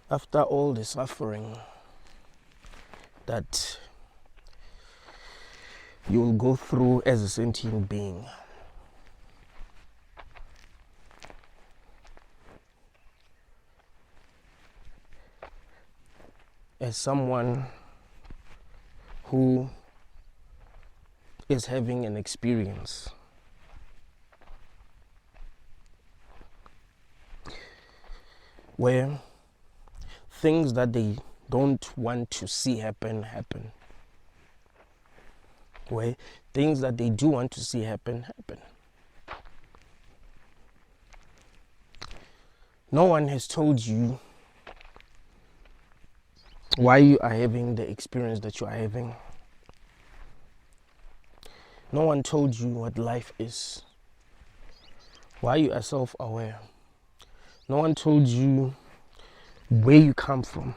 After all the suffering that you will go through as a sentient being, as someone who is having an experience where things that they don't want to see happen, where things that they do want to see happen. No one has told you why you are having the experience that you are having. No one told you what life is, why you are self-aware. No one told you where you come from.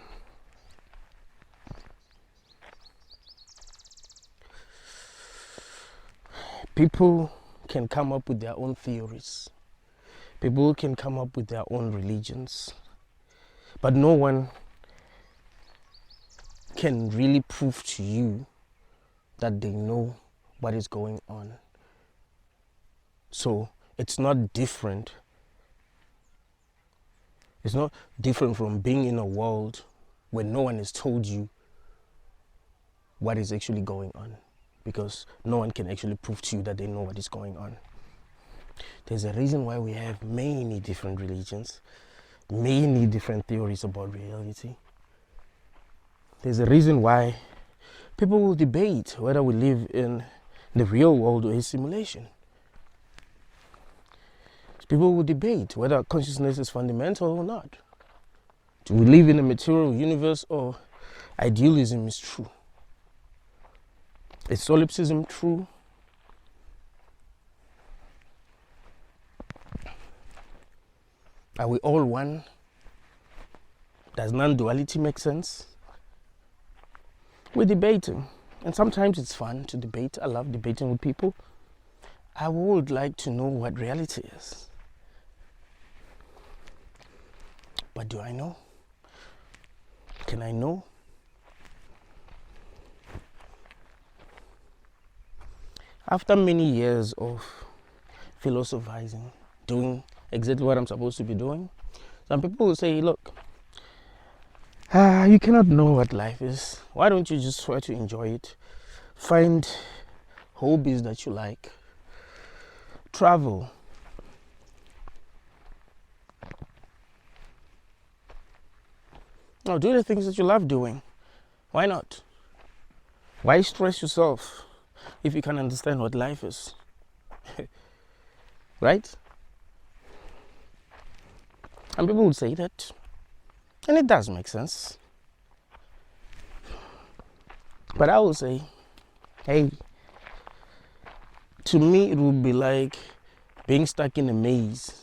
People can come up with their own theories. People can come up with their own religions. But no one can really prove to you that they know what is going on. So it's not different. It's not different from being in a world where no one has told you what is actually going on, because no one can actually prove to you that they know what is going on. There's a reason why we have many different religions, many different theories about reality. There's a reason why people will debate whether we live in the real world or a simulation. People will debate whether consciousness is fundamental or not. Do we live in a material universe, or idealism is true? Is solipsism true? Are we all one? Does non-duality make sense? We're debating, and sometimes it's fun to debate. I love debating with people. I would like to know what reality is. But do I know? Can I know? After many years of philosophizing, doing exactly what I'm supposed to be doing, some people will say, look, you cannot know what life is. Why don't you just try to enjoy it? Find hobbies that you like. Travel. No, do the things that you love doing. Why not? Why stress yourself if you can understand what life is? Right? And people would say that, and it does make sense. But I will say, hey, to me it would be like being stuck in a maze.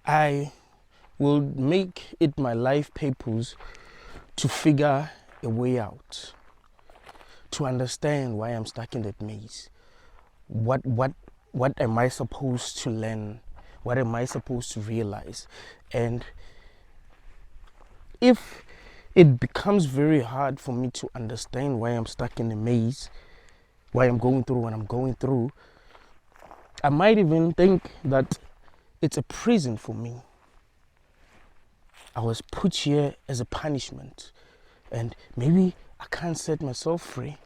I will make it my life purpose to figure a way out, to understand why I'm stuck in that maze. What am I supposed to learn? What am I supposed to realize? And if it becomes very hard for me to understand why I'm stuck in the maze, why I'm going through what I'm going through, I might even think that it's a prison for me. I was put here as a punishment, and maybe I can't set myself free,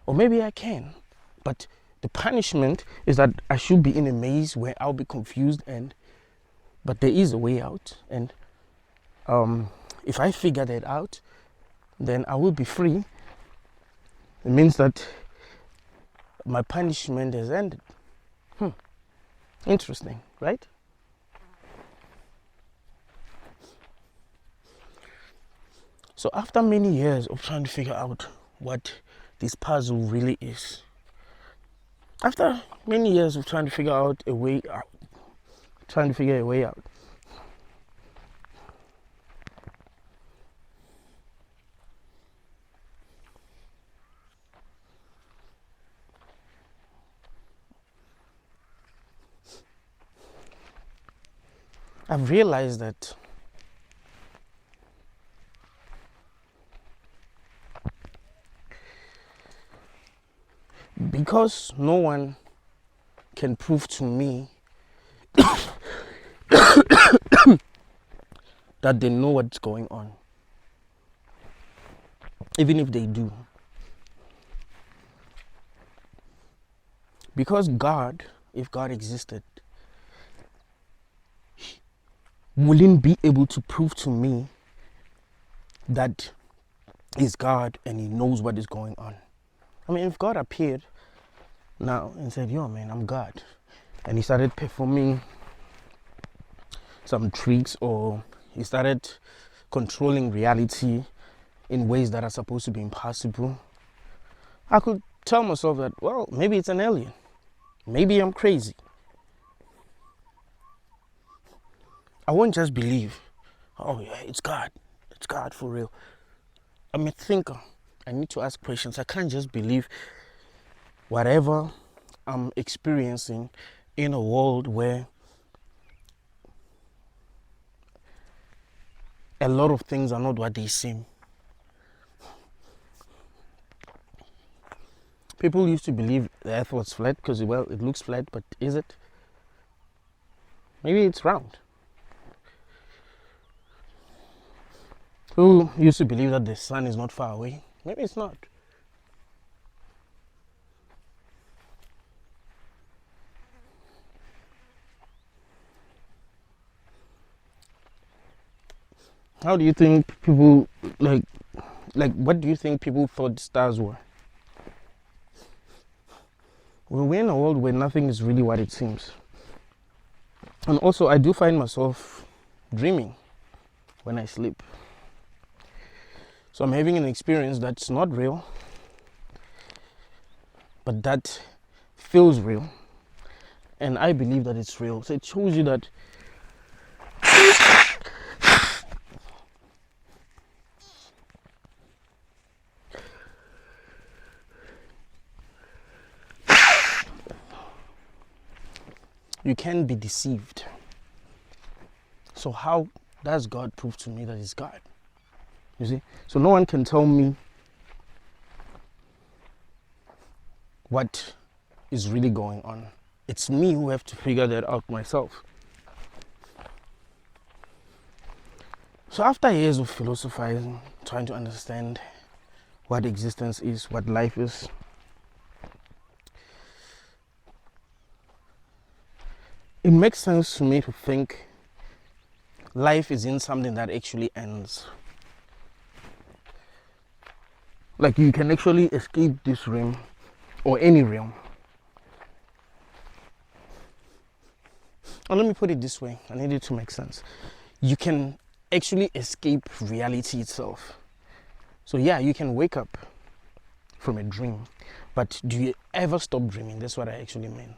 or maybe I can, but the punishment is that I should be in a maze where I'll be confused, but there is a way out, and if I figure that out, then I will be free. It means that my punishment has ended. Interesting, right? So after many years of trying to figure out what this puzzle really is, after many years of trying to figure a way out, I've realized that because no one can prove to me that they know what's going on, even if they do, because God, if God existed, wouldn't be able to prove to me that he's God and he knows what is going on. I mean, if God appeared now and said, yo man, I'm God, and he started performing some tricks, or he started controlling reality in ways that are supposed to be impossible, I could tell myself that, well, maybe it's an alien, maybe I'm crazy. I won't just believe, oh yeah, it's God for real. I'm a thinker. I need to ask questions. I can't just believe whatever I'm experiencing in a world where a lot of things are not what they seem. People used to believe the earth was flat because, well, it looks flat, but is it? Maybe it's round. People used to believe that the sun is not far away. Maybe it's not. How do you think people, like what do you think people thought stars were? Well, we're in a world where nothing is really what it seems. And also, I do find myself dreaming when I sleep. So I'm having an experience that's not real, but that feels real. And I believe that it's real. So it shows you that you can be deceived. So how does God prove to me that he's God? You see? So no one can tell me what is really going on. It's me who have to figure that out myself. So after years of philosophizing, trying to understand what existence is, what life is, it makes sense to me to think life is in something that actually ends. Like you can actually escape this realm or any realm. And let me put it this way, I need it to make sense. You can actually escape reality itself. So yeah, you can wake up from a dream, but do you ever stop dreaming? That's what I actually mean.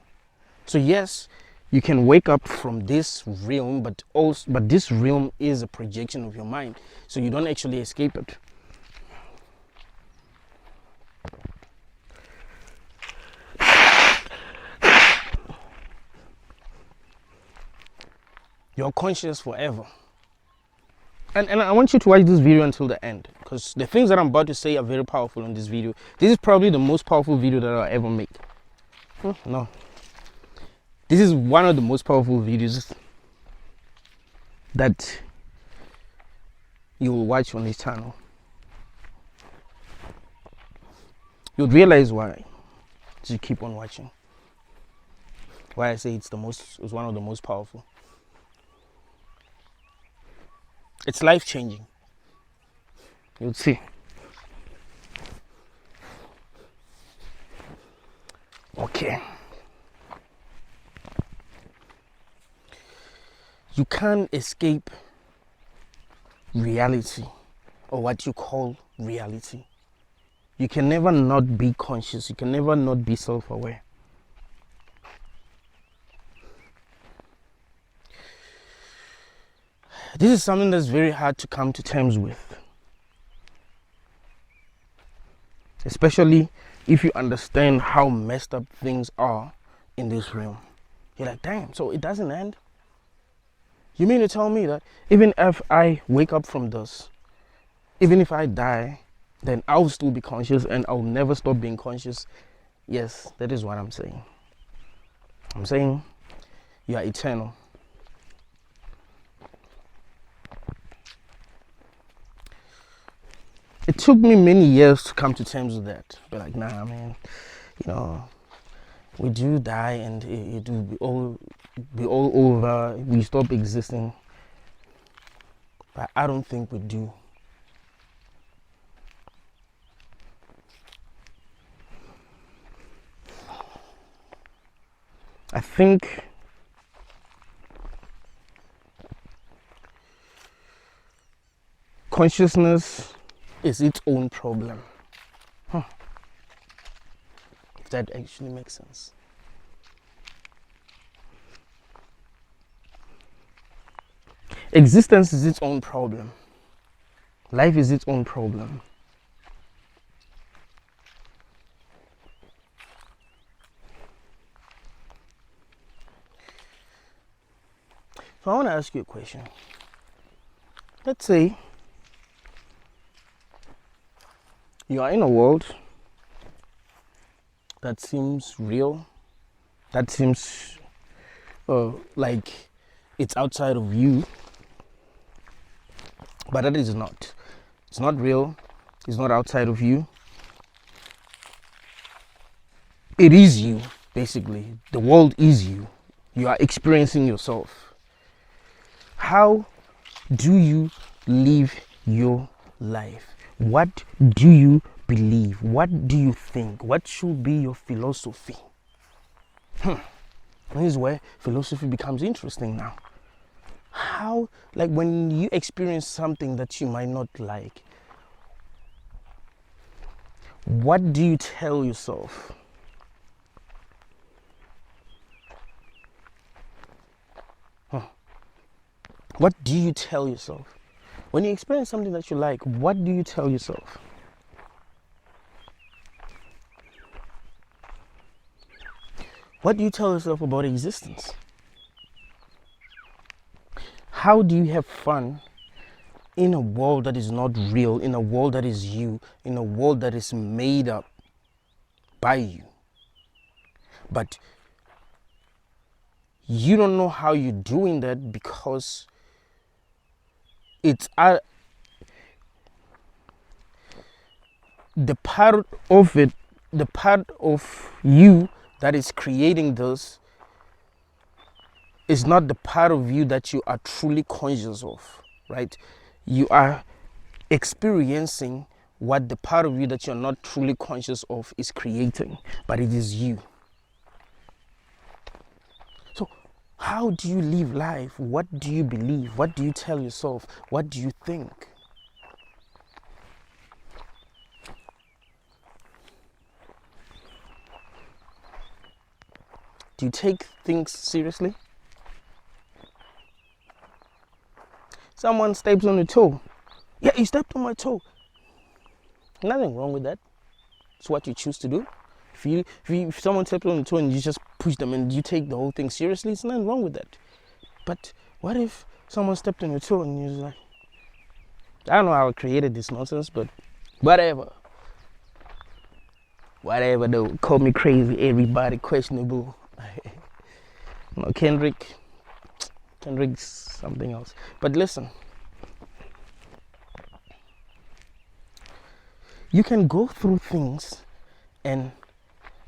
So yes, you can wake up from this realm, but this realm is a projection of your mind, so you don't actually escape it. You're conscious forever. And I want you to watch this video until the end, because the things that I'm about to say are very powerful in this video. This is probably the most powerful video that I'll ever make. No. This is one of the most powerful videos that you will watch on this channel. You'll realize why you keep on watching. Why I say it's one of the most powerful. It's life-changing. You'll see. Okay. You can't escape reality, or what you call reality. You can never not be conscious. You can never not be self-aware. This is something that's very hard to come to terms with, especially if you understand how messed up things are in this realm. You're like, damn, so it doesn't end? You mean to tell me that even if I wake up from this, even if I die, then I'll still be conscious and I'll never stop being conscious? Yes, that is what I'm saying. I'm saying you are eternal. It took me many years to come to terms with that. But like, nah, man, we do die and it will be all over. We stop existing. But I don't think we do. I think consciousness is its own problem. If that actually makes sense. Existence is its own problem. Life is its own problem. So I want to ask you a question. Let's say you are in a world that seems real, that seems like it's outside of you, but that is not. It's not real. It's not outside of you. It is you, basically. The world is you. You are experiencing yourself. How do you live your life? What do you believe? What do you think? What should be your philosophy? This is where philosophy becomes interesting now. How, like when you experience something that you might not like, what do you tell yourself? What do you tell yourself? When you experience something that you like, what do you tell yourself? What do you tell yourself about existence? How do you have fun in a world that is not real, in a world that is you, in a world that is made up by you? But you don't know how you're doing that because it's the part of it, the part of you that is creating this is not the part of you that you are truly conscious of, right? You are experiencing what the part of you that you're not truly conscious of is creating, but it is you. So how do you live life? What do you believe? What do you tell yourself? What do you think? Do you take things seriously? Someone steps on your toe. Yeah, you stepped on my toe. Nothing wrong with that. It's what you choose to do. If someone steps on your toe and you just push them and you take the whole thing seriously, it's nothing wrong with that. But what if someone stepped on your toe and you're like, I don't know how I created this nonsense, but whatever. Whatever though, call me crazy, everybody questionable. No, Kendrick's something else. But listen, you can go through things and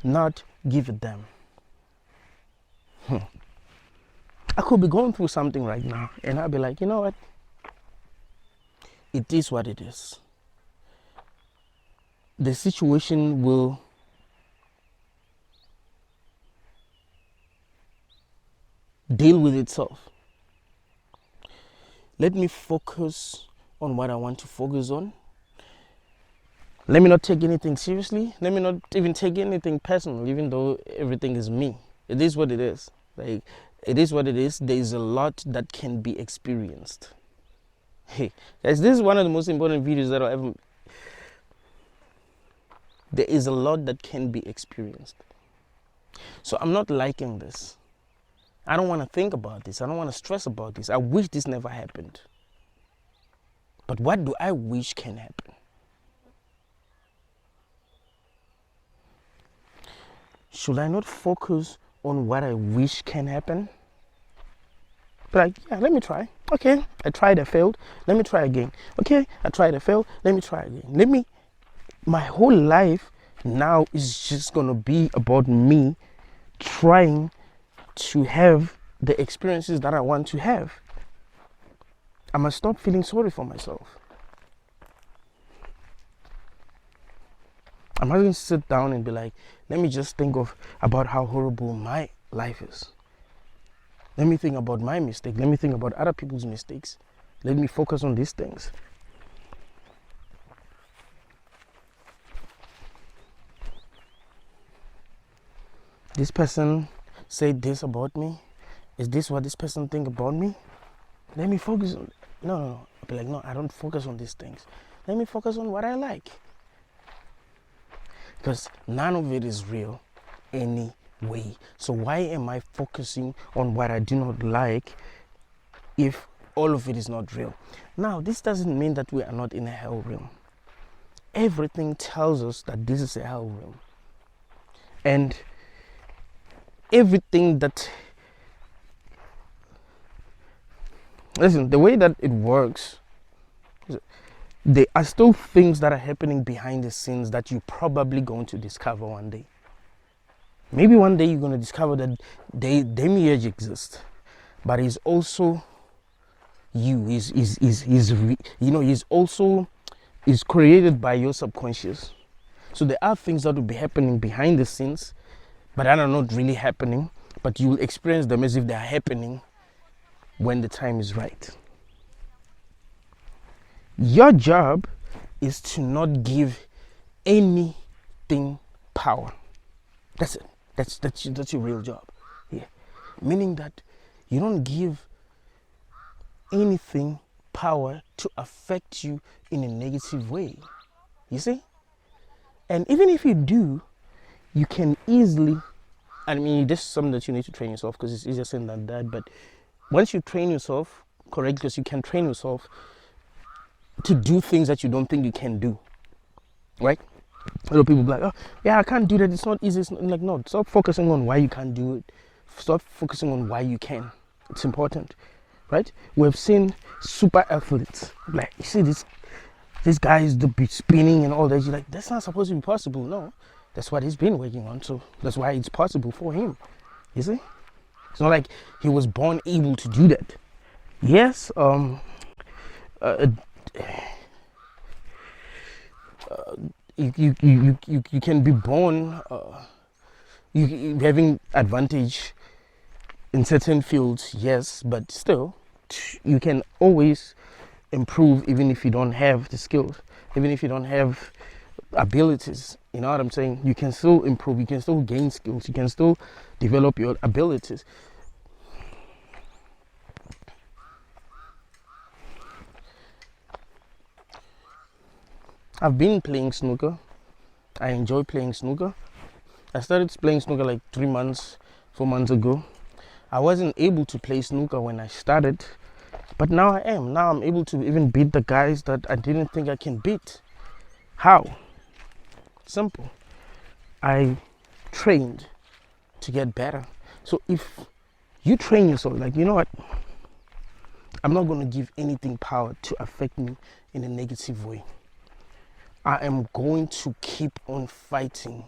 not give a damn. I could be going through something right now and I'll be like, you know what? It is what it is. The situation will deal with itself. Let me focus on what I want to focus on. Let me not take anything seriously. Let me not even take anything personal, even though everything is me. It is what it is. Like, it is what it is. There is a lot that can be experienced. Hey, guys, this is one of the most important videos that I'll ever. There is a lot that can be experienced. So I'm not liking this. I don't want to think about this. I don't want to stress about this. I wish this never happened. But what do I wish can happen? Should I not focus on what I wish can happen? But like, yeah, let me try. Okay, I tried, I failed. Let me try again. Okay, I tried, I failed. Let me try again. My whole life now is just gonna be about me trying to have the experiences that I want to have. I must stop feeling sorry for myself. I mustn't sit down and be like, let me just think about how horrible my life is. Let me think about my mistake. Let me think about other people's mistakes. Let me focus on these things. This person said this about me. Is this what this person think about me? Let me focus on. No. I'll be like, no, I don't focus on these things. Let me focus on what I like. Because none of it is real anyway. So why am I focusing on what I do not like if all of it is not real? Now, this doesn't mean that we are not in a hell realm. Everything tells us that this is a hell realm. And everything that... Listen, the way that it works, there are still things that are happening behind the scenes that you're probably going to discover one day. Maybe one day you're going to discover that Demiurge exists, but he's also you. He's also created by your subconscious. So there are things that will be happening behind the scenes, but that are not really happening, but you will experience them as if they are happening when the time is right. Your job is to not give anything power. That's it. That's your real job. Yeah. Meaning that you don't give anything power to affect you in a negative way. You see? And even if you do, you can easily, I mean, this is something that you need to train yourself, because it's easier said than that, but once you train yourself correctly, because you can train yourself to do things that you don't think you can do, right? A lot of people be like, oh yeah, I can't do that, it's not easy. It's not, like, no, stop focusing on why you can't do it. Stop focusing on why you can. It's important, right? We've seen super athletes, like, you see this guy is the beat spinning and all that. You're like, that's not supposed to be possible. No, that's what he's been working on, so that's why it's possible for him. You see, it's not like he was born able to do that. Yes, you can be born you having advantage in certain fields, yes, but still you can always improve even if you don't have the skills, even if you don't have abilities. You know what I'm saying? You can still improve, you can still gain skills, you can still develop your abilities. I've been playing snooker. I enjoy playing snooker. I started playing snooker like 4 months ago. I wasn't able to play snooker when I started, but now I am. Now I'm able to even beat the guys that I didn't think I can beat. How? Simple. I trained to get better. So if you train yourself, like, you know what? I'm not going to give anything power to affect me in a negative way. I am going to keep on fighting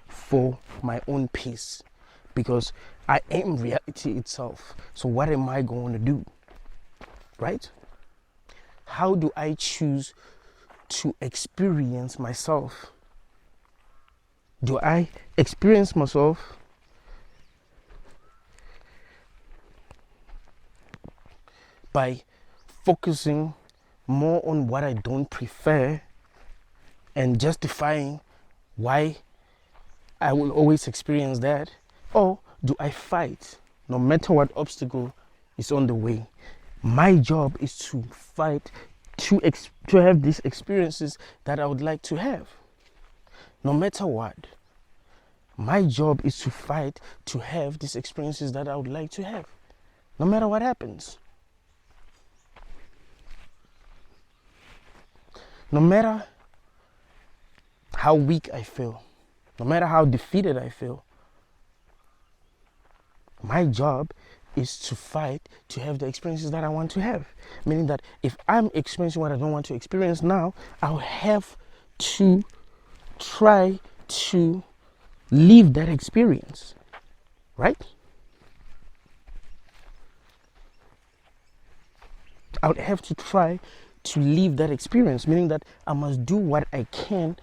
for my own peace, because I am reality itself. So what am I going to do? Right? How do I choose to experience myself? Do I experience myself by focusing more on what I don't prefer and justifying why I will always experience that? Or do I fight no matter what obstacle is on the way? My job is to fight to have these experiences that I would like to have, no matter what. My job is to fight to have these experiences that I would like to have, no matter what happens. No matter how weak I feel, no matter how defeated I feel, my job is to fight to have the experiences that I want to have. Meaning that if I'm experiencing what I don't want to experience now, I'll have to try to live that experience, right? I would have to try to live that experience, meaning that I must do what I can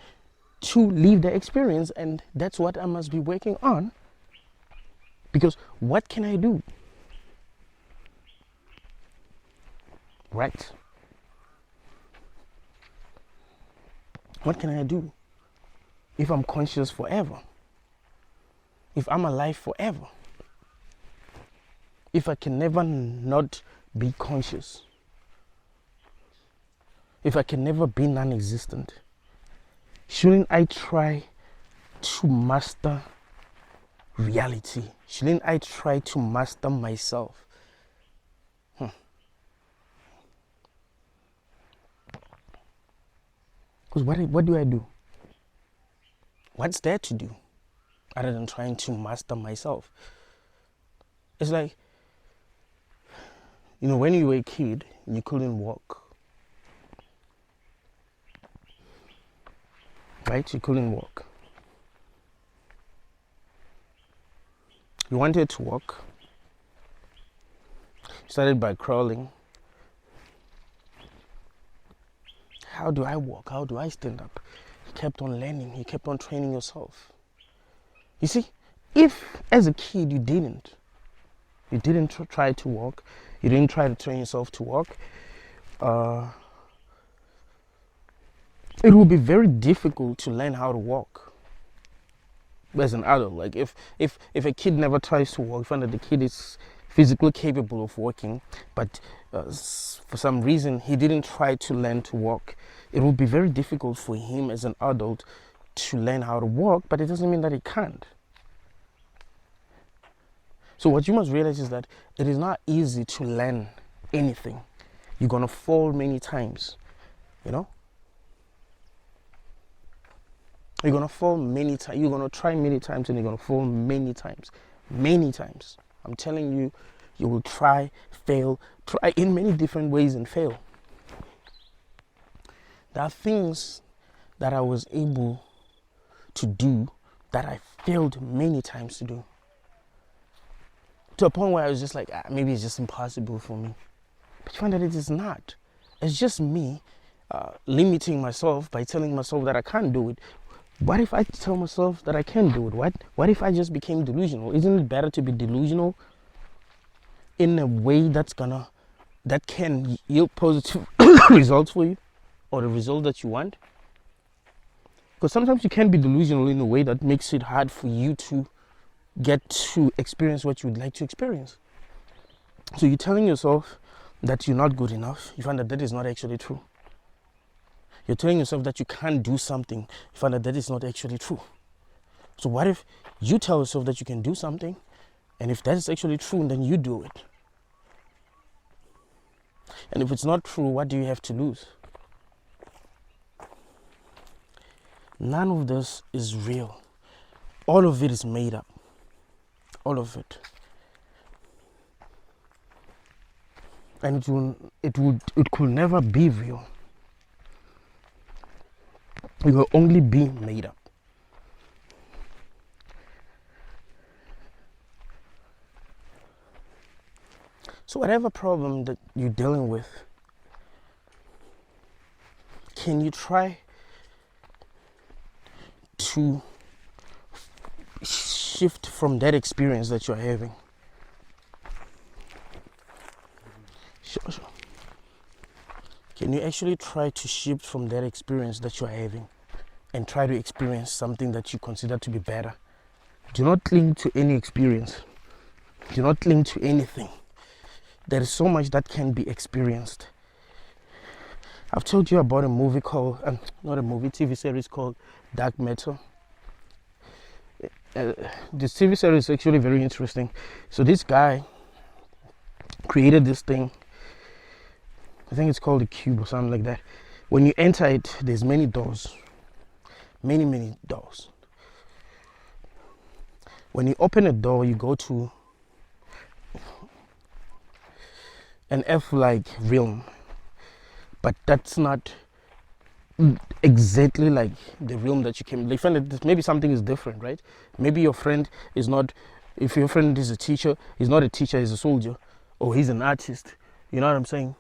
to live the experience, and that's what I must be working on. Because what can I do? Right? What can I do if I'm conscious forever? If I'm alive forever? If I can never not be conscious? If I can never be non-existent? Shouldn't I try to master reality? Shouldn't I try to master myself? Because what do I do? What's there to do other than trying to master myself? It's like, when you were a kid, you couldn't walk. Right? You couldn't walk. You wanted to walk. You started by crawling. How do I walk? How do I stand up? You kept on learning. You kept on training yourself. You see, if as a kid you didn't try to walk, you didn't try to train yourself to walk, it will be very difficult to learn how to walk as an adult. Like if a kid never tries to walk, find that the kid is physically capable of walking, but for some reason he didn't try to learn to walk, it will be very difficult for him as an adult to learn how to walk, but it doesn't mean that he can't. So what you must realize is that it is not easy to learn anything. You're going to fall many times, You're going to fall many times. You're going to try many times and you're going to fall many times. Many times. I'm telling you, you will try, fail, try in many different ways and fail. There are things that I was able to do that I failed many times to do. To a point where I was just like, maybe it's just impossible for me. But you find that it is not. It's just me limiting myself by telling myself that I can't do it. What if I tell myself that I can do it? What if I just became delusional? Isn't it better to be delusional in a way that can yield positive results for you, or the result that you want? Because sometimes you can be delusional in a way that makes it hard for you to get to experience what you would like to experience. So you're telling yourself that you're not good enough. You find that is not actually true. You're telling yourself that you can't do something. You find that is not actually true. So what if you tell yourself that you can do something, and if that is actually true, then you do it? And if it's not true, what do you have to lose? None of this is real. All of it is made up. All of it. And it could never be real. It will only be made up. So whatever problem that you're dealing with, can you try to shift from that experience that you're having? Sure. Can you actually try to shift from that experience that you're having and try to experience something that you consider to be better? Do not cling to any experience. Do not cling to anything. There is so much that can be experienced. I've told you about a movie called, not a movie, TV series called Dark Matter. this TV series is actually very interesting. So this guy created this thing. I think it's called a cube or something like that. When you enter it, there's many doors, many doors. When you open a door, you go to an F-like realm, but that's not exactly like the realm that you came. Like, maybe something is different, right? Maybe your friend is not. If your friend is a teacher, he's not a teacher, he's a soldier, or he's an artist. You know what I'm saying?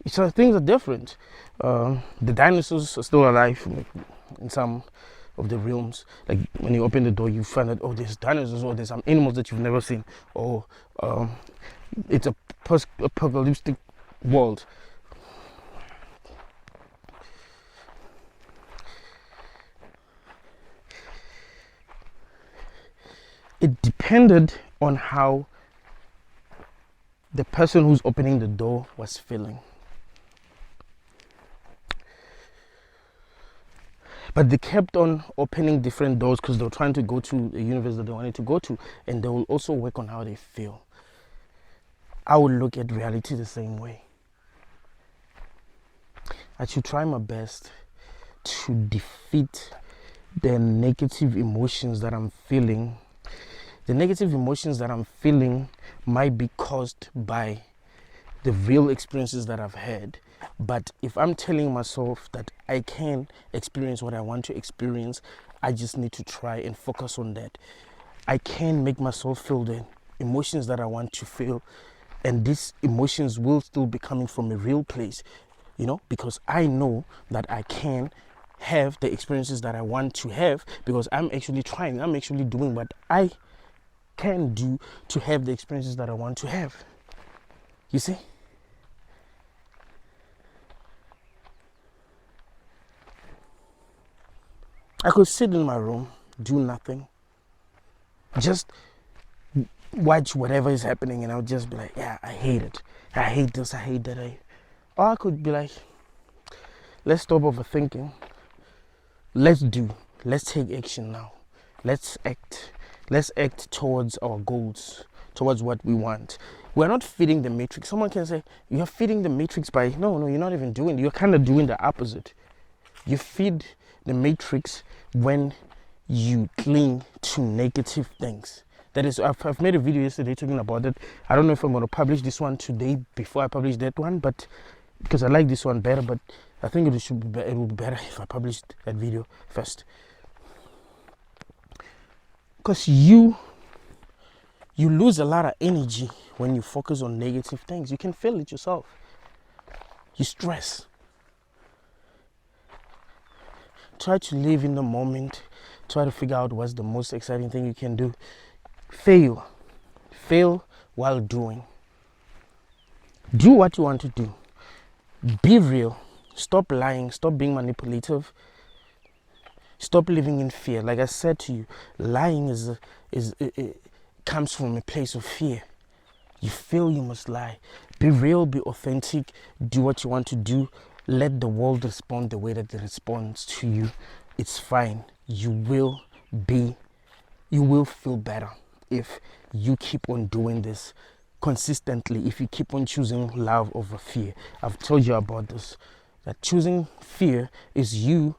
So things are different. The dinosaurs are still alive in some of the realms. Like when you open the door, you find that, oh, there's dinosaurs, or there's some animals that you've never seen, or it's a post-apocalyptic world. It depended on how the person who's opening the door was feeling. But they kept on opening different doors because they were trying to go to the universe that they wanted to go to, and they will also work on how they feel. I would look at reality the same way. I should try my best to defeat the negative emotions that I'm feeling. The negative emotions that I'm feeling might be caused by the real experiences that I've had. But if I'm telling myself that I can experience what I want to experience, I just need to try and focus on that. I can make myself feel the emotions that I want to feel, and these emotions will still be coming from a real place, you know, because I know that I can have the experiences that I want to have, because I'm actually trying, I'm actually doing what I can do to have the experiences that I want to have. You see? I could sit in my room, do nothing, just watch whatever is happening, and I'll just be like, yeah, I hate it. I hate this, I hate that. Or I could be like, let's stop overthinking. Let's take action now. Let's act. Let's act towards our goals, towards what we want. We're not feeding the matrix. Someone can say, you're feeding the matrix by, no, you're not even doing it. You're kind of doing the opposite. You feed the matrix when you cling to negative things. That is, I've made a video yesterday talking about that. I don't know if I'm going to publish this one today before I publish that one, but because I like this one better, but I think it will be better if I publish that video first. Because you lose a lot of energy when you focus on negative things. You can feel it yourself. You stress. Try to live in the moment. Try to figure out what's the most exciting thing you can do. Fail while doing. Do what you want to do. Be real. Stop lying. Stop being manipulative. Stop living in fear. Like I said to you, lying it comes from a place of fear. You feel you must lie. Be real. Be authentic. Do what you want to do. Let the world respond the way that it responds to you. It's fine. You will feel better if you keep on doing this consistently, if you keep on choosing love over fear. I've told you about this, that choosing fear is you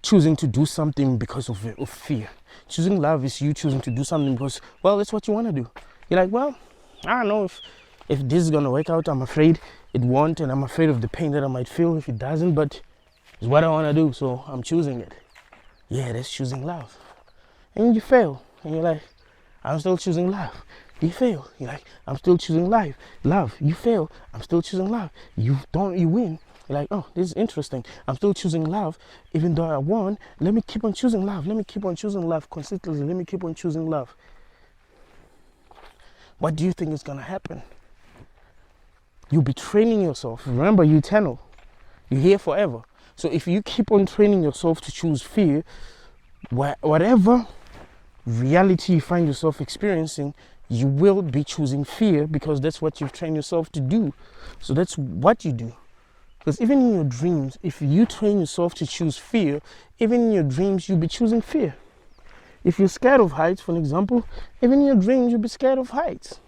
choosing to do something because of fear. Choosing love is you choosing to do something because, well, that's what you want to do. You're like, well, I don't know if this is going to work out. I'm afraid it won't, and I'm afraid of the pain that I might feel if it doesn't, but it's what I want to do, so I'm choosing it. Yeah, that's choosing love. And you fail, and you're like, I'm still choosing love. You fail, you're like, I'm still choosing love. You fail, I'm still choosing love. You win. You're like, oh, this is interesting. I'm still choosing love, even though I won. Let me keep on choosing love. Let me keep on choosing love consistently. Let me keep on choosing love. What do you think is going to happen? You'll be training yourself. Remember, you're eternal. You're here forever. So if you keep on training yourself to choose fear, whatever reality you find yourself experiencing, you will be choosing fear because that's what you've trained yourself to do. So that's what you do. Because even in your dreams, if you train yourself to choose fear, even in your dreams, you'll be choosing fear. If you're scared of heights, for example, even in your dreams, you'll be scared of heights.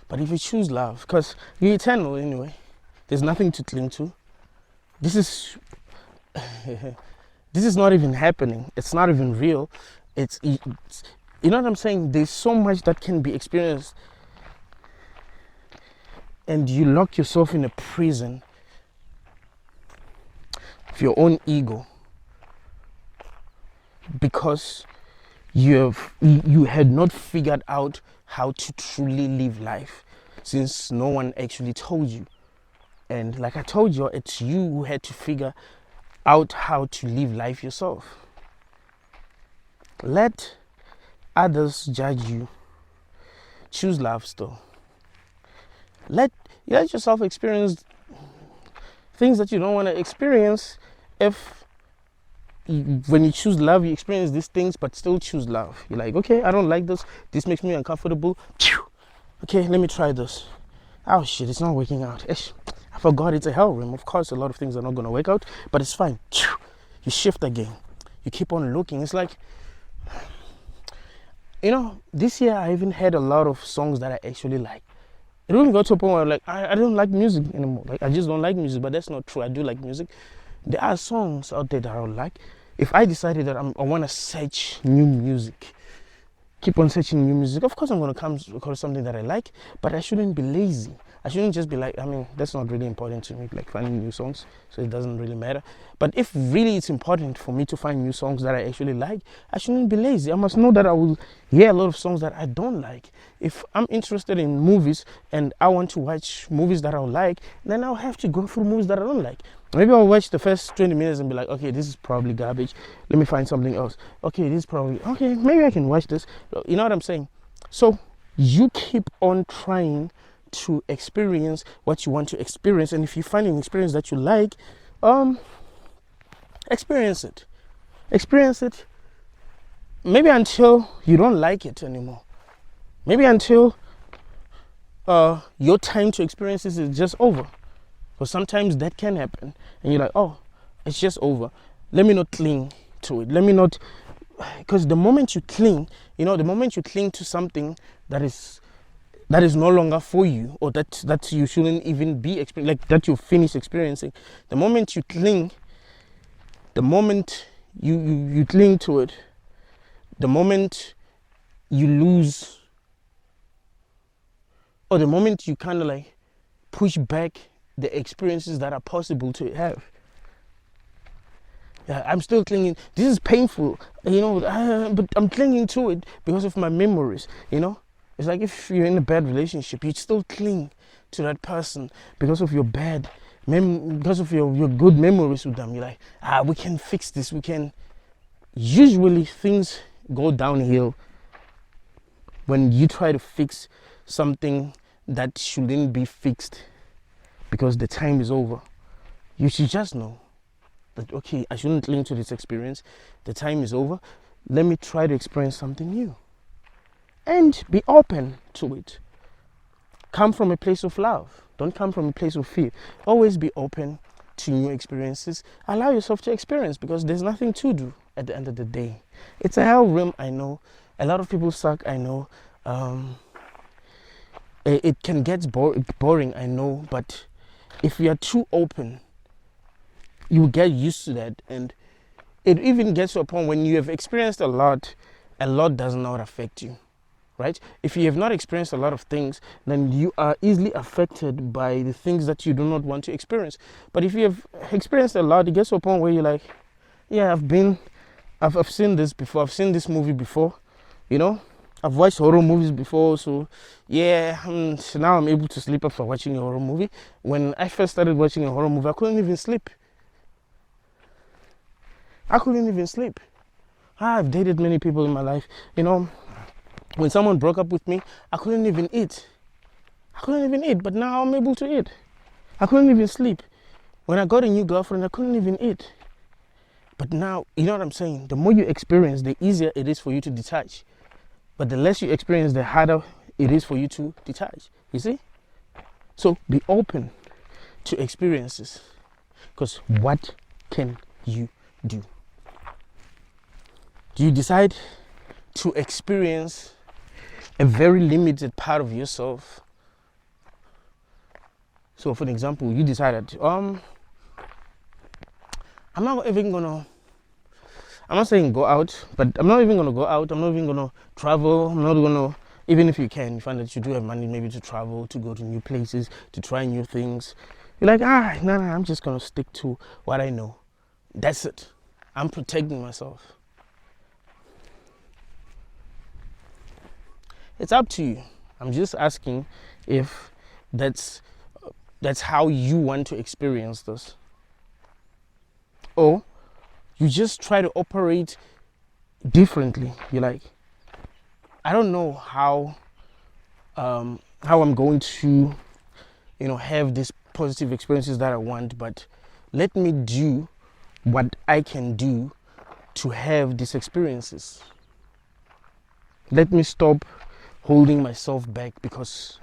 But if you choose love, because you're eternal anyway, there's nothing to cling to. This is this is not even happening. It's not even real. It's you know what I'm saying? There's so much that can be experienced, and you lock yourself in a prison of your own ego because you had not figured out how to truly live life, since no one actually told you. And like I told you, it's you who had to figure out how to live life yourself. Let others judge you. Choose love still. Let yourself experience things that you don't want to experience. If when you choose love, you experience these things, but still choose love. You're like, okay, I don't like this. This makes me uncomfortable. Okay, let me try this. Oh shit, it's not working out. I forgot it's a hell room. Of course, a lot of things are not going to work out, but it's fine. You shift again. You keep on looking. It's like, this year I even had a lot of songs that I actually like. It even got to a point where I'm like, I don't like music anymore. Like, I just don't like music, but that's not true. I do like music. There are songs out there that I don't like. If I decided that I want to search new music, keep on searching new music, of course I'm going to come across something that I like, but I shouldn't be lazy. I shouldn't just be like, that's not really important to me, like finding new songs, so it doesn't really matter. But if really it's important for me to find new songs that I actually like, I shouldn't be lazy. I must know that I will hear a lot of songs that I don't like. If I'm interested in movies and I want to watch movies that I like, then I'll have to go through movies that I don't like. Maybe I'll watch the first 20 minutes and be like, okay, this is probably garbage. Let me find something else. Okay, maybe I can watch this. You know what I'm saying? So you keep on trying to experience what you want to experience, and if you find an experience that you like, experience it maybe until you don't like it anymore, maybe until your time to experience this is just over, because sometimes that can happen and you're like, oh, it's just over, let me not cling to it, because the moment you cling to something that is no longer for you, or that you shouldn't even be like that you finish experiencing, the moment you cling, the moment you cling to it, the moment you lose, or the moment you kind of like push back the experiences that are possible to have. Yeah, I'm still clinging. This is painful, but I'm clinging to it because of my memories, It's like if you're in a bad relationship, you still cling to that person because of your because of your good memories with them. You're like, we can fix this. Usually things go downhill when you try to fix something that shouldn't be fixed because the time is over. You should just know that, okay, I shouldn't cling to this experience. The time is over. Let me try to experience something new. And be open to it. Come from a place of love. Don't come from a place of fear. Always be open to new experiences. Allow yourself to experience, because there's nothing to do at the end of the day. It's a hell realm, I know. A lot of people suck, I know. It can get boring, I know. But if you are too open, you will get used to that. And it even gets to a point when you have experienced a lot does not affect you. Right? If you have not experienced a lot of things, then you are easily affected by the things that you do not want to experience. But if you have experienced a lot, it gets to a point where you're like, yeah, I've seen this before. I've seen this movie before, I've watched horror movies before. So yeah, so now I'm able to sleep after watching a horror movie. When I first started watching a horror movie, I couldn't even sleep. I've dated many people in my life, When someone broke up with me, I couldn't even eat, but now I'm able to eat. I couldn't even sleep. When I got a new girlfriend, I couldn't even eat. But now, you know what I'm saying? The more you experience, the easier it is for you to detach. But the less you experience, the harder it is for you to detach. You see? So be open to experiences. Because what can you do? Do you decide to experience a very limited part of yourself? So for example, you decided, I'm not even gonna, I'm not saying go out, but I'm not even gonna go out, I'm not even gonna travel, I'm not gonna, even if you can, you find that you do have money maybe to travel, to go to new places, to try new things. You're like, no, I'm just gonna stick to what I know. That's it. I'm protecting myself. It's up to you. I'm just asking if that's how you want to experience this. Or you just try to operate differently. You're like, I don't know how I'm going to, have these positive experiences that I want, but let me do what I can do to have these experiences. Let me stop holding myself back, because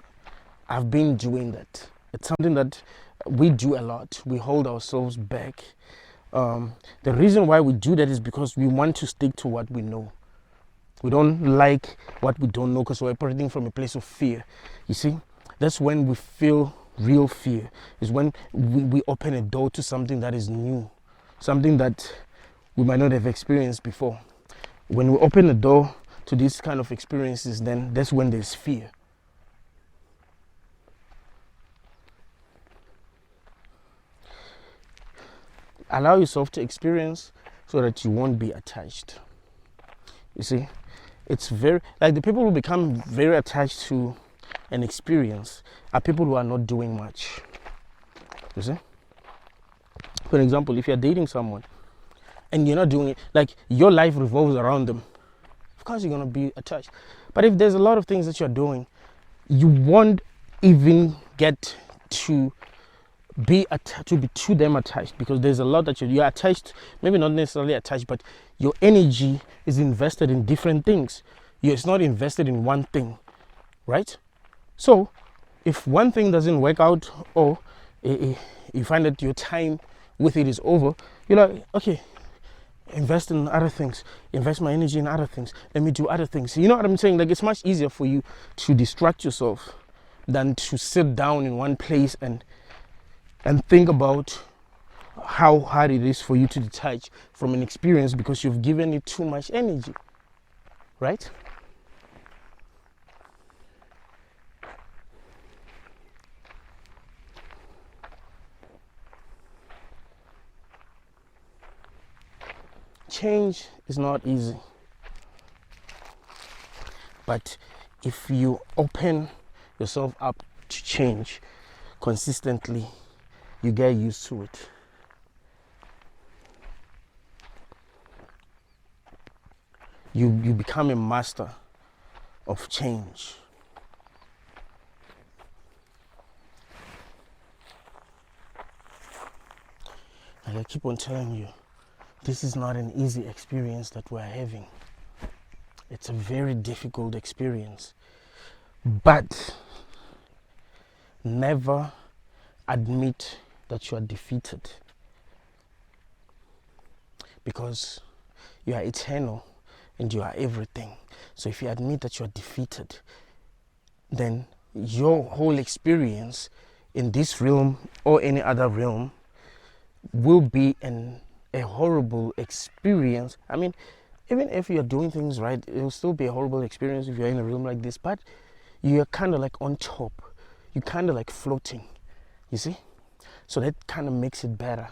I've been doing that. It's something that we do a lot. We hold ourselves back. The reason why we do that is because we want to stick to what we know. We don't like what we don't know, because we're operating from a place of fear. You see, that's when we feel real fear, is when we open a door to something that is new, something that we might not have experienced before. When we open the door to these kind of experiences, then that's when there's fear. Allow yourself to experience so that you won't be attached. You see, it's very, like, the people who become very attached to an experience are people who are not doing much. You see, for example, if you're dating someone and you're not doing it, like, your life revolves around them, of course you're going to be attached. But if there's a lot of things that you're doing, you won't even get to be to them attached, because there's a lot that you're attached, maybe not necessarily attached, but your energy is invested in different things. It's not invested in one thing, right? So if one thing doesn't work out, or you find that your time with it is over, you're like, okay, invest in other things, invest my energy in other things, let me do other things. You know what I'm saying? Like, it's much easier for you to distract yourself than to sit down in one place and think about how hard it is for you to detach from an experience, because you've given it too much energy, right? Change is not easy, but if you open yourself up to change consistently, you get used to it. You become a master of change. And I keep on telling you, this is not an easy experience that we're having. It's a very difficult experience. But never admit that you are defeated, because you are eternal and you are everything. So if you admit that you are defeated, then your whole experience in this realm or any other realm will be a horrible experience. I mean, even if you're doing things right, it will still be a horrible experience if you're in a room like this, but you're kind of like on top. You're kind of like floating, you see? So that kind of makes it better.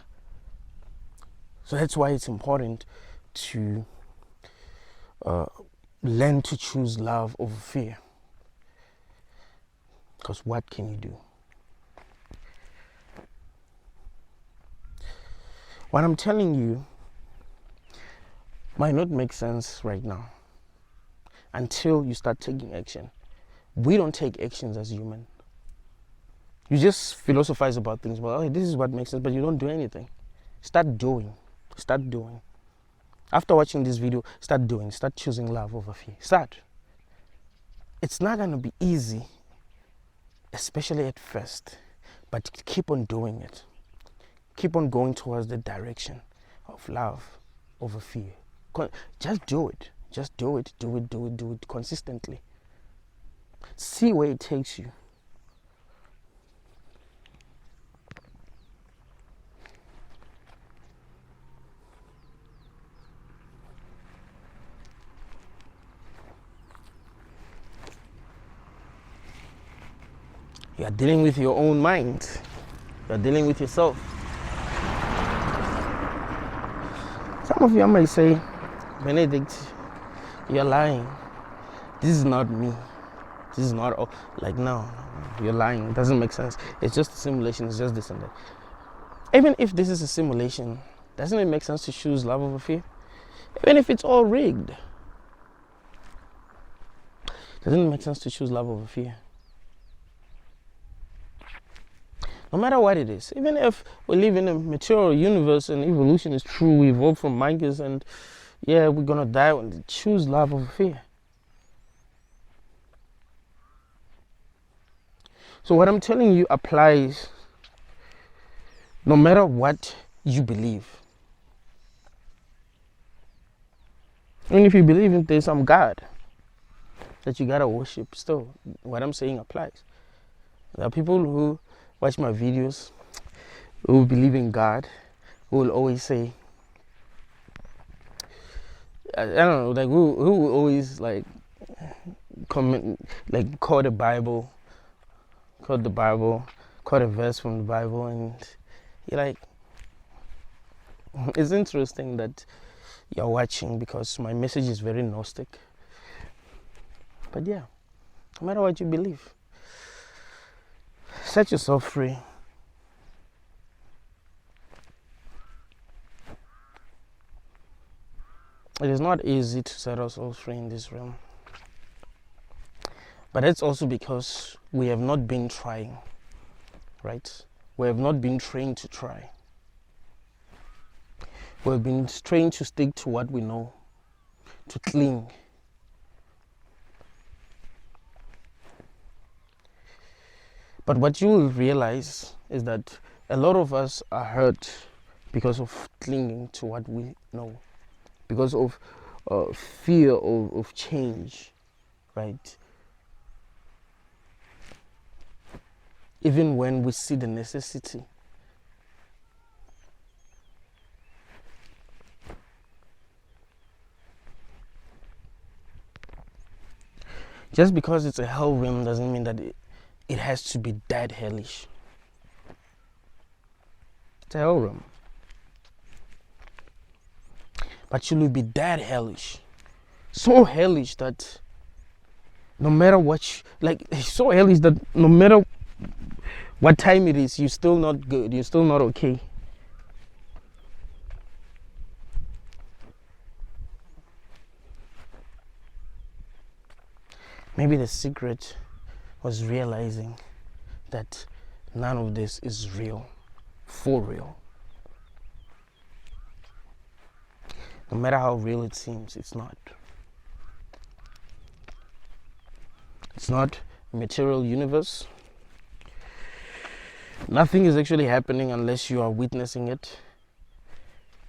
So that's why it's important to learn to choose love over fear. Because what can you do? What I'm telling you might not make sense right now until you start taking action. We don't take actions as human. You just philosophize about things. Well, okay, this is what makes sense, but you don't do anything. Start doing. Start doing. After watching this video, start doing. Start choosing love over fear. Start. It's not going to be easy, especially at first, but keep on doing it. keep on going towards the direction of love over fear. Just do it. Just do it. Do it consistently. See where it takes you. You are dealing with your own mind. You are dealing with yourself. Some of you might say, Benedict, you're lying. This is not me. This is not all. Like, no, you're lying. It doesn't make sense. It's just a simulation. It's just this and that. Even if this is a simulation, doesn't it make sense to choose love over fear? Even if it's all rigged, doesn't it make sense to choose love over fear? No matter what it is, even if we live in a material universe and evolution is true, we evolved from monkeys and yeah, we're gonna die, choose love over fear. So what I'm telling you applies no matter what you believe. Even if you believe in there's some God that you gotta worship, still, what I'm saying applies. There are people who watch my videos who believe in God, who will always say, I don't know, like who will always like comment, like quote the Bible, quote a verse from the Bible, and you're like, it's interesting that you're watching because my message is very Gnostic. But yeah, no matter what you believe, set yourself free. It is not easy to set ourselves free in this realm. But that's also because we have not been trying, right? We have not been trained to try. We have been trained to stick to what we know, to cling. But what you will realize is that a lot of us are hurt because of clinging to what we know, because of fear of change, right? Even when we see the necessity. Just because it's a hell realm doesn't mean that it has to be that hellish. It's a hell realm. But should it be that hellish? So hellish that no matter what, so hellish that no matter what time it is, you're still not good, you're still not okay. Maybe the secret was realizing that none of this is real, for real. No matter how real it seems, it's not. It's not a material universe. Nothing is actually happening unless you are witnessing it.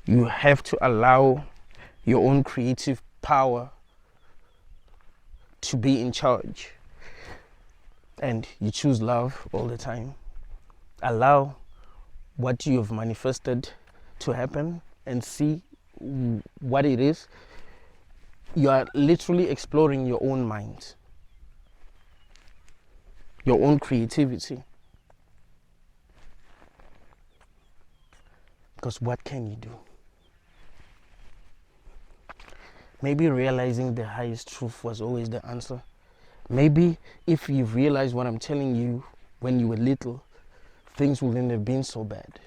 You have to allow your own creative power to be in charge. And you choose love all the time. Allow what you have manifested to happen and see what it is. You are literally exploring your own mind, your own creativity. Because what can you do? Maybe realizing the highest truth was always the answer. Maybe if you realize what I'm telling you when you were little, things wouldn't have been so bad.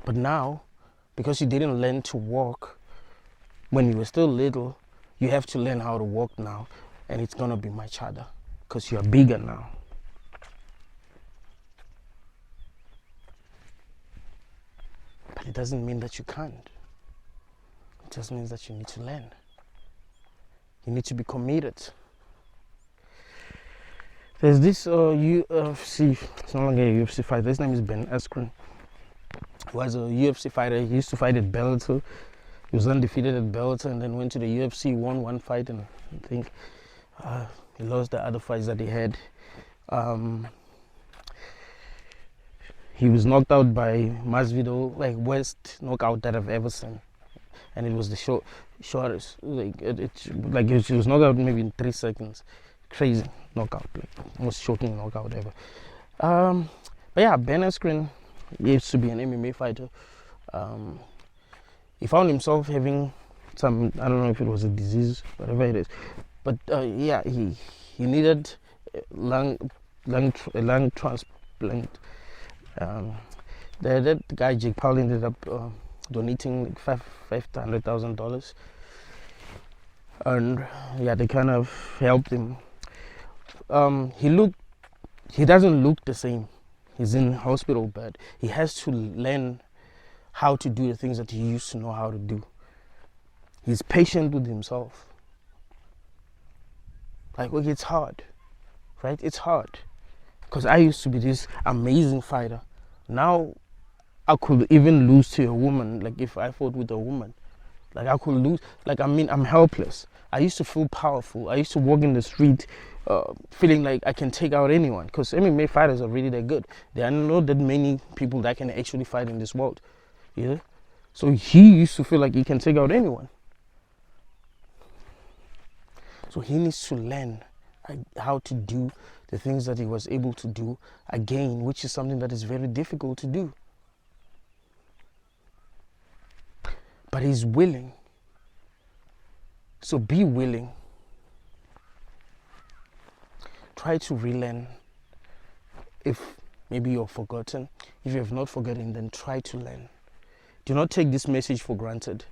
But now, because you didn't learn to walk when you were still little, you have to learn how to walk now, and it's gonna be much harder because you're bigger now. But it doesn't mean that you can't. It just means that you need to learn. You need to be committed. There's this UFC, it's no longer a UFC fighter. His name is Ben Askren. He was a UFC fighter. He used to fight at Bellator. He was undefeated at Bellator and then went to the UFC, won one fight, and I think he lost the other fights that he had. He was knocked out by Masvidal, like worst knockout that I've ever seen, and it was the shortest. Like he was knocked out maybe in 3 seconds. Crazy knockout, like most shocking knockout ever. But yeah, Ben Askren used to be an MMA fighter. He found himself having some, I don't know if it was a disease, whatever it is, but yeah, he needed a lung transplant. That guy Jake Paul ended up donating like $500,000, and yeah, they kind of helped him. He doesn't look the same. He's in hospital bed. He has to learn how to do the things that he used to know how to do. He's patient with himself. Like, okay, it's hard, right? It's hard. Because I used to be this amazing fighter. Now, I could even lose to a woman, like if I fought with a woman. Like, I could lose, like, I mean, I'm helpless. I used to feel powerful. I used to walk in the street feeling like I can take out anyone. Because MMA fighters are really that good. There are not that many people that can actually fight in this world. Yeah? So he used to feel like he can take out anyone. So he needs to learn how to do the things that he was able to do again, which is something that is very difficult to do. But he's willing. So be willing. Try to relearn. If maybe you're forgotten, if you have not forgotten, then try to learn. Do not take this message for granted.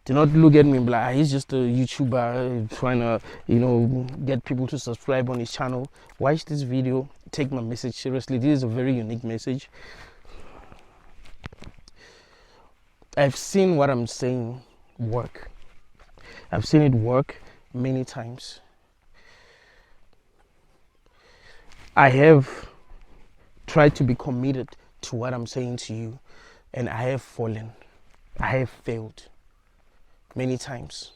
Do not look at me and be like, he's just a YouTuber trying to, get people to subscribe on his channel. Watch this video. Take my message seriously. This is a very unique message. I've seen what I'm saying work. I've seen it work many times. I have tried to be committed to what I'm saying to you, and I have fallen. I have failed many times.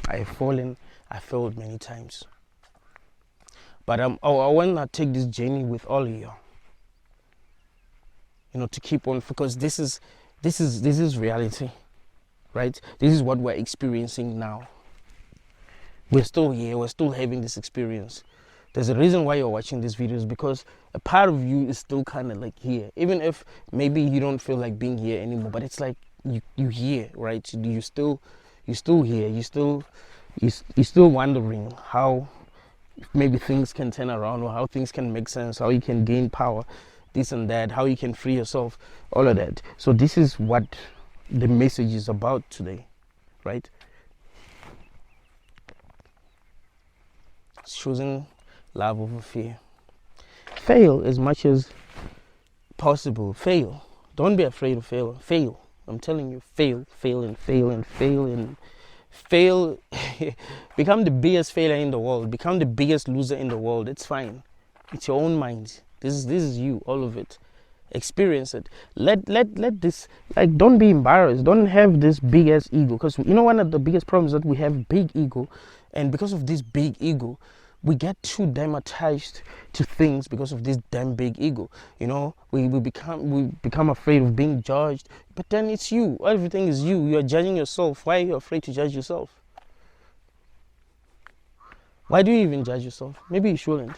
I have fallen, I failed many times. But I want to take this journey with all of you. To keep on, because this is reality, right? This is what we're experiencing now. We're still here, we're still having this experience. There's a reason why you're watching these videos, because a part of you is still kind of like here, even if maybe you don't feel like being here anymore, but it's like you here, right? You're still here, you're still wondering how maybe things can turn around, or how things can make sense, how you can gain power, this and that, how you can free yourself, all of that. So this is what the message is about today, right? Choosing love over fear. Fail as much as possible. Fail. Don't be afraid of fail. Fail. I'm telling you, fail. Become the biggest failure in the world. Become the biggest loser in the world. It's fine. It's your own mind. This is you, all of it. Experience it. Let this, like, don't be embarrassed. Don't have this big ass ego, because one of the biggest problems is that we have big ego, and because of this big ego, we get too damn attached to things because of this damn big ego. We become afraid of being judged. But then it's you. Everything is you. You are judging yourself. Why are you afraid to judge yourself? Why do you even judge yourself? Maybe you shouldn't.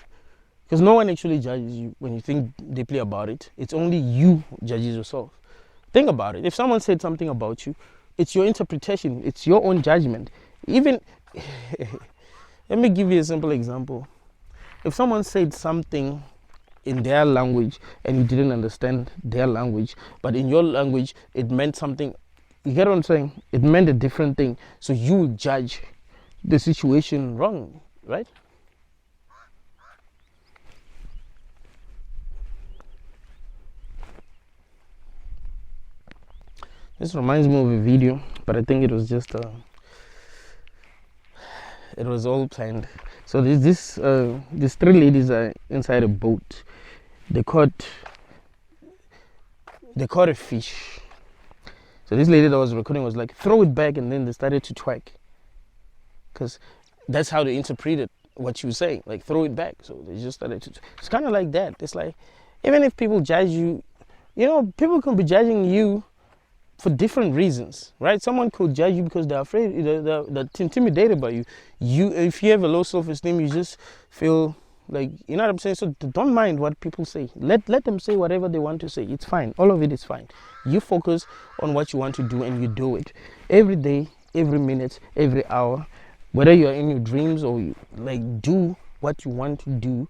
Because no one actually judges you when you think deeply about it. It's only you judges yourself. Think about it. If someone said something about you, it's your interpretation. It's your own judgment. Even, let me give you a simple example. If someone said something in their language and you didn't understand their language, but in your language it meant something, you get what I'm saying? It meant a different thing. So you will judge the situation wrong, right? This reminds me of a video, but I think it was just It was all planned. So these three ladies are inside a boat. They caught a fish. So this lady that was recording was like, throw it back, and then they started to twerk. Because that's how they interpreted what you say, like throw it back. So they just started to. It's kind of like that. It's like, even if people judge you, people can be judging you for different reasons, right? Someone could judge you because they're afraid, they're intimidated by you. If you have a low self-esteem, you just feel like, you know what I'm saying? So don't mind what people say. Let them say whatever they want to say. It's fine. All of it is fine. You focus on what you want to do and you do it every day, every minute, every hour. Whether you're in your dreams or you do what you want to do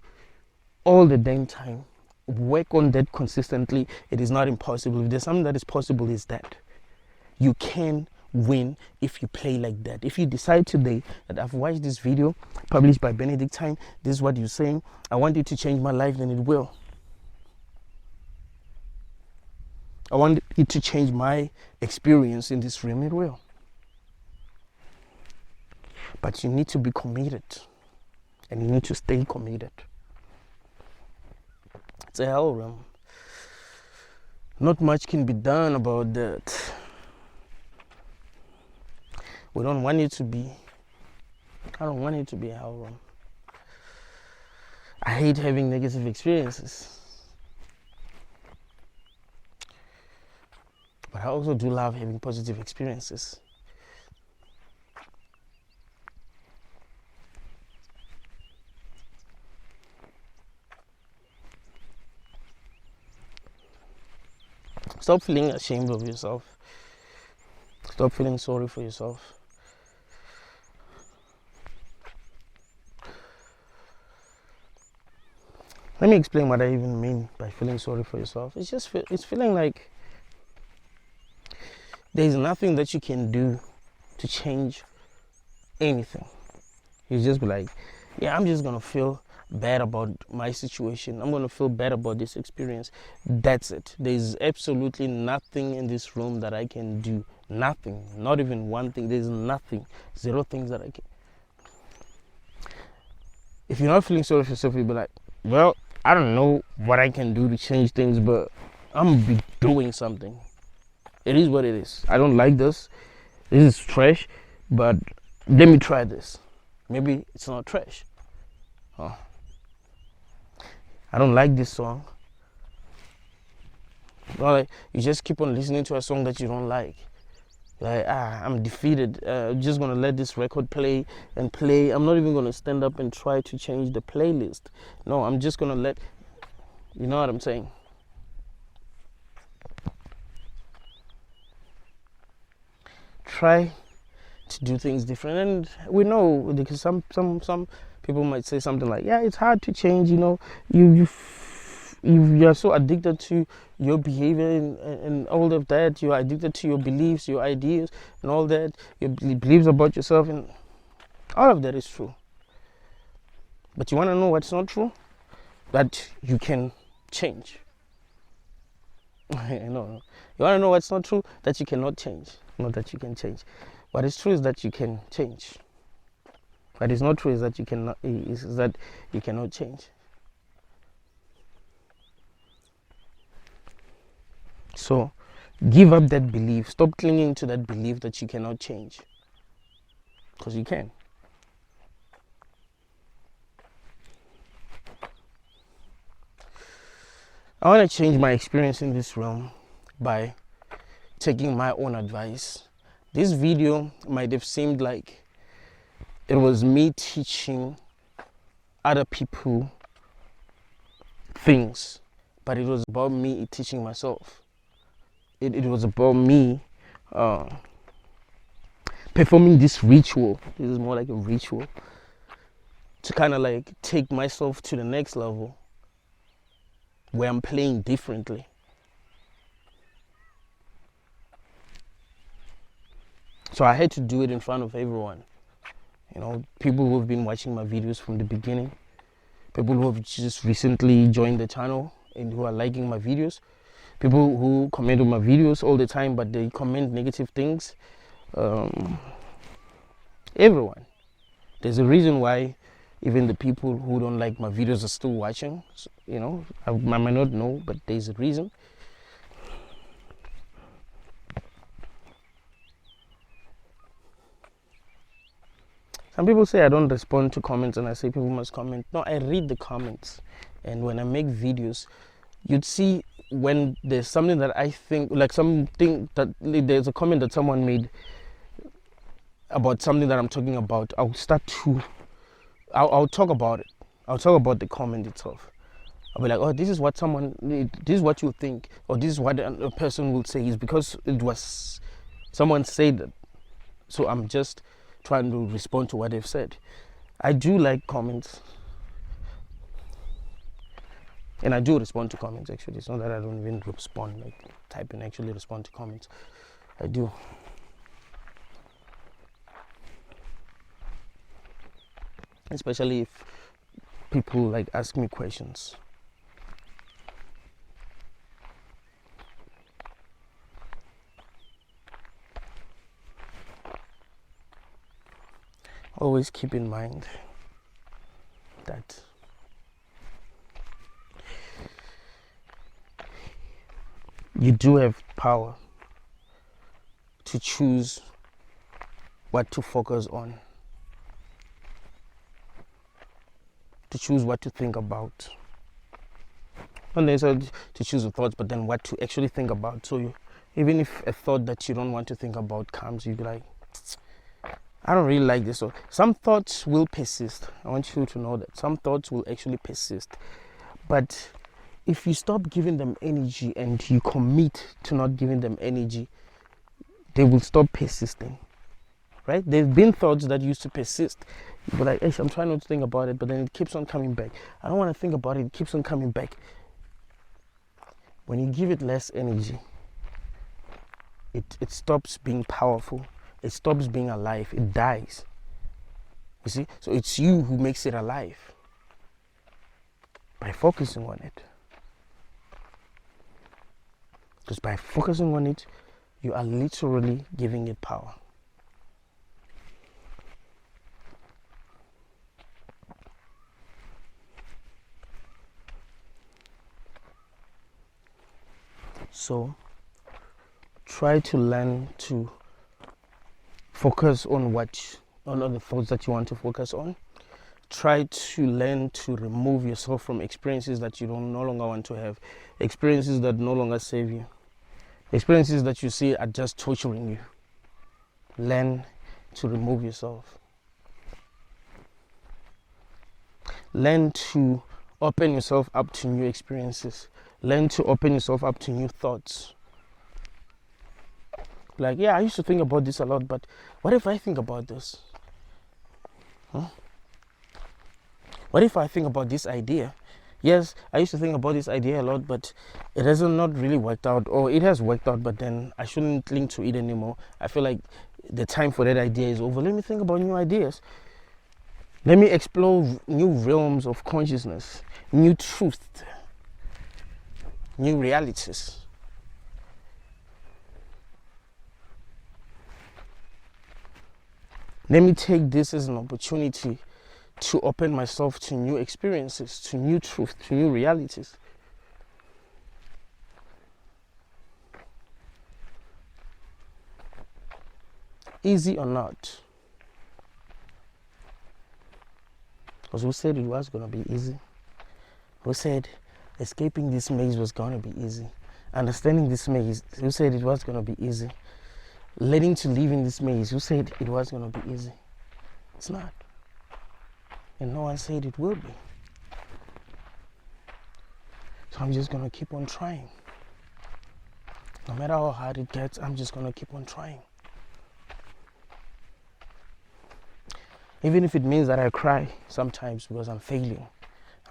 all the damn time. Work on that consistently. It is not impossible. If there's something that is possible, is that you can win if you play like that. If you decide today that I've watched this video published by Benedictine, this is what you're saying, I want it to change my life, then it will. I want it to change my experience in this realm, it will. But you need to be committed, and you need to stay committed. It's a hell realm. Not much can be done about that. We don't want it to be. I don't want it to be a hell realm. I hate having negative experiences. But I also do love having positive experiences. Stop feeling ashamed of yourself. Stop feeling sorry for yourself. Let me explain what I even mean by feeling sorry for yourself. It's feeling like there's nothing that you can do to change anything. You just be like, yeah, I'm just gonna feel bad about my situation. I'm gonna feel bad about this experience. That's it. There's absolutely nothing in this room that I can do. Nothing. Not even one thing. There's nothing. Zero things that I can. If you're not feeling sorry for yourself, you'll be like, well, I don't know what I can do to change things, but I'm gonna be doing something. It is what it is. I don't like this. This is trash, but let me try this. Maybe it's not trash. Oh. I don't like this song. Well, like, you just keep on listening to a song that you don't like. Like, I'm defeated. I'm just gonna let this record play and play. I'm not even gonna stand up and try to change the playlist. No, I'm just gonna let. You know what I'm saying? Try to do things different, and we know because some people might say something like, yeah, it's hard to change, you're so addicted to your behavior and all of that. You're addicted to your beliefs, your ideas, and all that, your beliefs about yourself, and all of that is true. But you want to know what's not true? That you can change. No. You want to know what's not true? That you cannot change. Not that you can change. What is true is that you can change. What is not true is that you cannot. Is that you cannot change. So, give up that belief. Stop clinging to that belief that you cannot change. Because you can. I want to change my experience in this realm by taking my own advice. This video might have seemed like it was me teaching other people things, but it was about me teaching myself. It was about me performing this ritual. This is more like a ritual to kind of like take myself to the next level where I'm playing differently. So I had to do it in front of everyone. People who have been watching my videos from the beginning, people who have just recently joined the channel and who are liking my videos, people who comment on my videos all the time but they comment negative things, everyone. There's a reason why even the people who don't like my videos are still watching. So, you know, I might not know, but there's a reason. Some people say I don't respond to comments, and I say people must comment. No, I read the comments, and when I make videos, you'd see when there's something that I think, like something that there's a comment that someone made about something that I'm talking about, I'll talk about it. I'll talk about the comment itself. I'll be like, oh, this is what you think, or this is what a person will say, is because it was someone said that. So I'm just trying to respond to what they've said. I do like comments, and I do respond to comments. Actually, it's not that I don't even respond, like type and actually respond to comments. I do. Especially if people like ask me questions. Always keep in mind that you do have power to choose what to focus on, to choose what to think about. Not necessarily to choose the thoughts, but then what to actually think about. So even if a thought that you don't want to think about comes, you'll be like, I don't really like this. So some thoughts will persist. I want you to know that some thoughts will actually persist. But if you stop giving them energy and you commit to not giving them energy, they will stop persisting. Right? There've been thoughts that used to persist. But like, hey, I'm trying not to think about it, but then it keeps on coming back. I don't want to think about it, it keeps on coming back. When you give it less energy, it stops being powerful. It stops being alive. It dies. You see? So it's you who makes it alive by focusing on it. Because by focusing on it, you are literally giving it power. So try to learn to focus on the thoughts that you want to focus on. Try to learn to remove yourself from experiences that you no longer want to have, experiences that no longer save you, experiences that you see are just torturing you. Learn to remove yourself. Learn to open yourself up to new experiences. Learn to open yourself up to new thoughts. Like, yeah, I used to think about this a lot, but what if I think about this? What if I think about this idea? Yes, I used to think about this idea a lot, but it has not really worked out, or it has worked out, but then I shouldn't cling to it anymore. I feel like the time for that idea is over. Let me think about new ideas. Let me explore new realms of consciousness, new truth, new realities. Let me take this as an opportunity to open myself to new experiences, to new truth, to new realities. Easy or not? Because who said it was going to be easy? Who said escaping this maze was going to be easy? Understanding this maze, who said it was going to be easy? Learning to live in this maze, who said it was going to be easy? It's not. And no one said it will be. So I'm just going to keep on trying. No matter how hard it gets, I'm just going to keep on trying. Even if it means that I cry sometimes because I'm failing,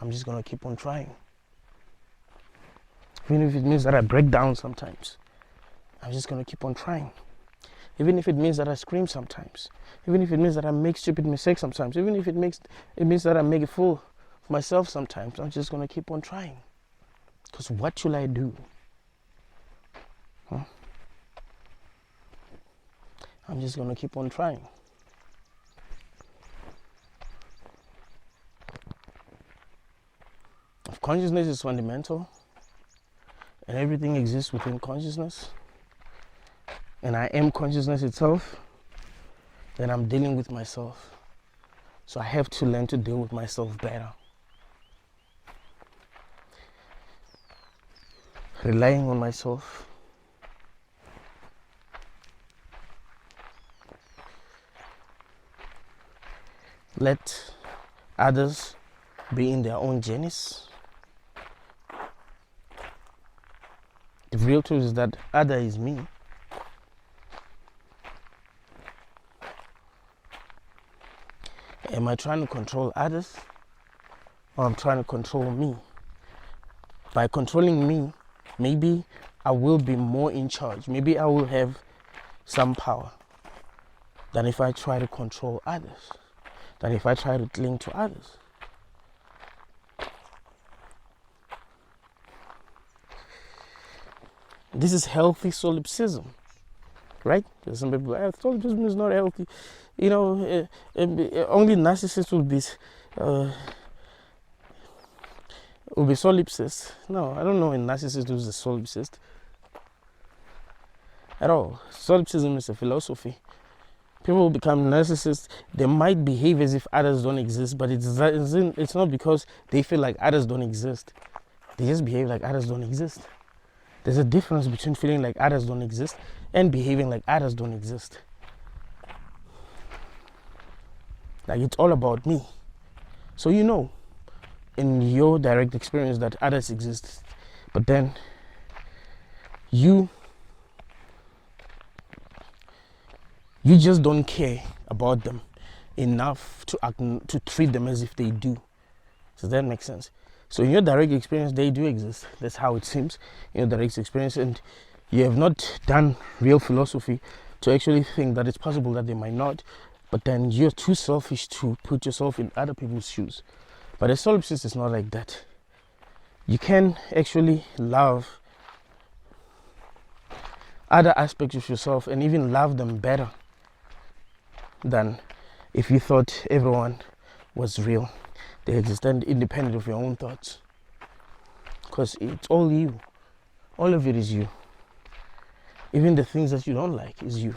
I'm just going to keep on trying. Even if it means that I break down sometimes, I'm just going to keep on trying. Even if it means that I scream sometimes, even if it means that I make stupid mistakes sometimes, even if it means that I make a fool of myself sometimes, I'm just going to keep on trying. Because what should I do? I'm just going to keep on trying. consciousness is fundamental, and everything exists within consciousness, and I am consciousness itself, then I'm dealing with myself. So I have to learn to deal with myself better. Relying on myself. Let others be in their own journeys. The real truth is that other is me. Am I trying to control others, or I'm trying to control me? By controlling me, maybe I will be more in charge. Maybe I will have some power than if I try to control others, than if I try to cling to others. This is healthy solipsism, right? Because some people say, solipsism is not healthy. You know, only narcissists will be solipsists. No, I don't know a narcissist who's a solipsist at all. Solipsism is a philosophy. People will become narcissists. They might behave as if others don't exist, but it's not because they feel like others don't exist. They just behave like others don't exist. There's a difference between feeling like others don't exist and behaving like others don't exist. Like, it's all about me. So you know, in your direct experience, that others exist, but then you just don't care about them enough to treat them as if they do. Does that make sense? So in your direct experience, they do exist. That's how it seems in your direct experience, and you have not done real philosophy to actually think that it's possible that they might not, but then you're too selfish to put yourself in other people's shoes. But a solipsist is not like that. You can actually love other aspects of yourself and even love them better than if you thought everyone was real. They exist independent of your own thoughts. Because it's all you. All of it is you. Even the things that you don't like is you.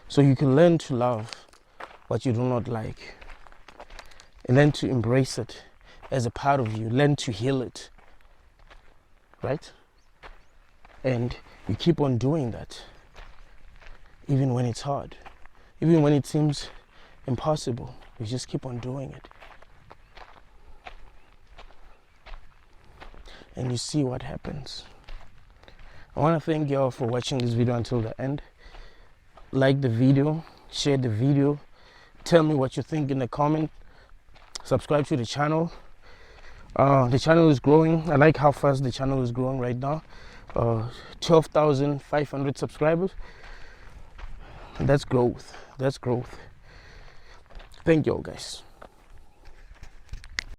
So you can learn to love what you do not like. And learn to embrace it as a part of you. Learn to heal it. Right? And you keep on doing that. Even when it's hard. Even when it seems impossible. You just keep on doing it. And you see what happens. I want to thank you all for watching this video until the end. Like the video. Share the video. Tell me what you think in the comment. Subscribe to the channel. The channel is growing. I like how fast the channel is growing right now. 12,500 subscribers. That's growth. That's growth. Thank you all, guys.